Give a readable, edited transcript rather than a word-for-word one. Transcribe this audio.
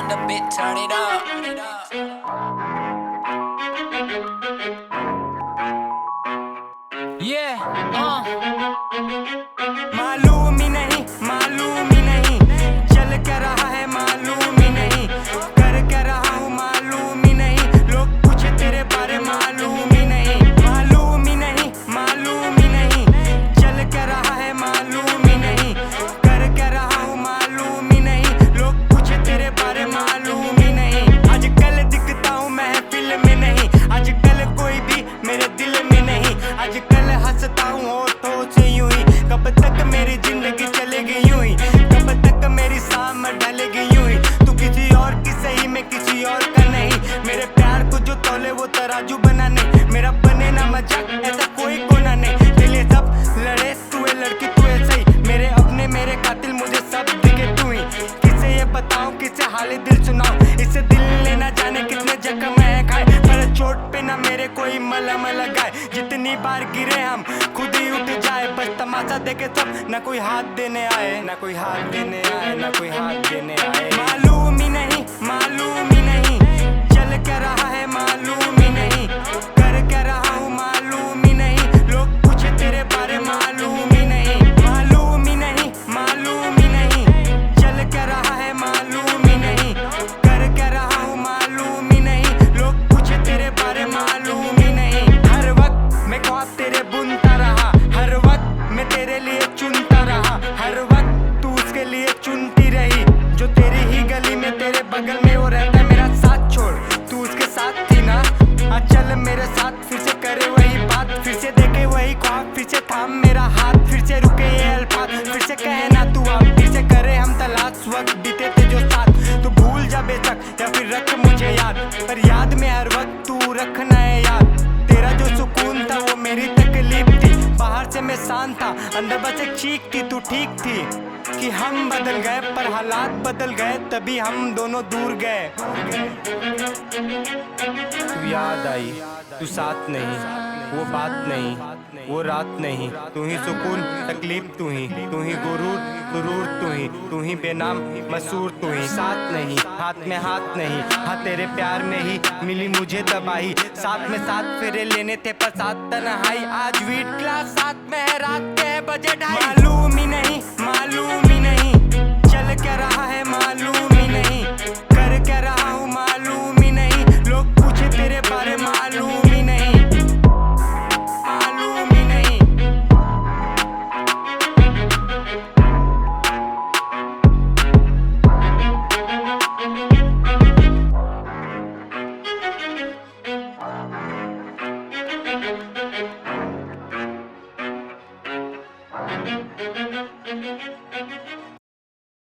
on the beat, turn it up. Yeah, मालूम ही नहीं, मालूम ही नहीं, चल क्या रहा है मालूम ही नहीं, कर क्या रहा हूँ मालूम ही नहीं, लोग पूछे तेरे बारे मालूम ही नहीं, मालूम ही नहीं, मालूम ही नहीं, चल क्या रहा है मालूम ही नहीं, कर क्या रहा हूँ मालूम ही नहीं, लोग पूछे तेरे बारे मालूम ही नहीं। आजकल दिखता हूँ महफिल में नहीं, आजकल कोई भी मेरे दिल में नहीं, आजकल हंसता हूँ होठों से यूं ही। कब तक मेरी जिंदगी चलेगी यूं ही, कब तक मेरी शाम ढलेगी यूं ही। तू किसी और की सही, मैं किसी और का नहीं, मेरे प्यार को जो तौले वो तराजू बना नहीं, मेरा बने ना मजाक ऐसा कोई कोना नहीं। दिल सब लड़े तू है लड़की तू है सही, मेरे अपने मेरे कातिल मुझे सब दिखे तू ही। किसे ये बताऊं किसे हाले दिल सुनाऊं, इससे दिल लेना जाने कितने जख्म है खाए, पर चोट पे ना मेरे कोई मलहम लगाए। जितनी बार गिरे हम खुद ही उठ जाए, बस तमाशा देखे सब, ना कोई हाथ देने आए, ना कोई हाथ देने आए, ना कोई हाथ देने आए। मालूम ही नहीं, मालूम ही नहीं, चल क्या रहा है मालूम ही नहीं, कर क्या रहा हूँ मालूम ही नहीं, लोग पूछे तेरे बारे मालूम ही नहीं, मालूम ही नहीं, मालूम ही नहीं, चल क्या रहा है मालूम ही नहीं, कर क्या रहा हूँ मालूम ही नहीं, लोग पूछे तेरे बारे मालूम ही नहीं। हर वक्त मैं ख्वाब तेरे बुनता रहा, हर वक्त मैं तेरे लिए चुनता रहा, हर वक्त तू उसके लिए चुनती रही, जो तेरी ही गली में तेरे बगल में वो रहता है। मेरा साथ छोड़ तू उसके साथ थी ना, चल मेरे साथ फिर से करे वही बात, फिर से देखे वही ख्वाब, फिर से थाम मेरा हाथ, फिर से रुके ये अल्फाज, फिर से कहे ना तू आप, फिर से करे हम तलाश वक्त बीते थे जो साथ। तू भूल जा बेशक या फिर रख मुझे याद, पर याद में हर वक्त तू रखना है याद। तेरा जो सुकून था वो मेरी तकलीफ थी, बाहर से मैं शांत था अंदर बस एक चीख थी। तू ठीक थी कि हम बदल गए पर हालात बदल गए, तभी हम दोनों दूर गए। तू याद आई, तू साथ नहीं, वो बात नहीं, वो रात नहीं, तू ही सुकून तकलीफ तू ही गुरूर सुरूर तू ही बेनाम मशहूर तू ही। साथ नहीं, हाथ में हाथ नहीं, हाँ तेरे प्यार में ही मिली मुझे तबाही, साथ में साथ फेरे लेने थे पर साथ तन्हाई। आज वीट क्लास साथ में है, रात के बजे 2:30। मालूम ही नहीं, मालूम ही नहीं, चल क्या रहा है मालूम ही नहीं, कर क्या रहा हूँ मालूम ही नहीं, लोग पूछे तेरे बारे मालूम ही नहीं, मालूम ही नहीं।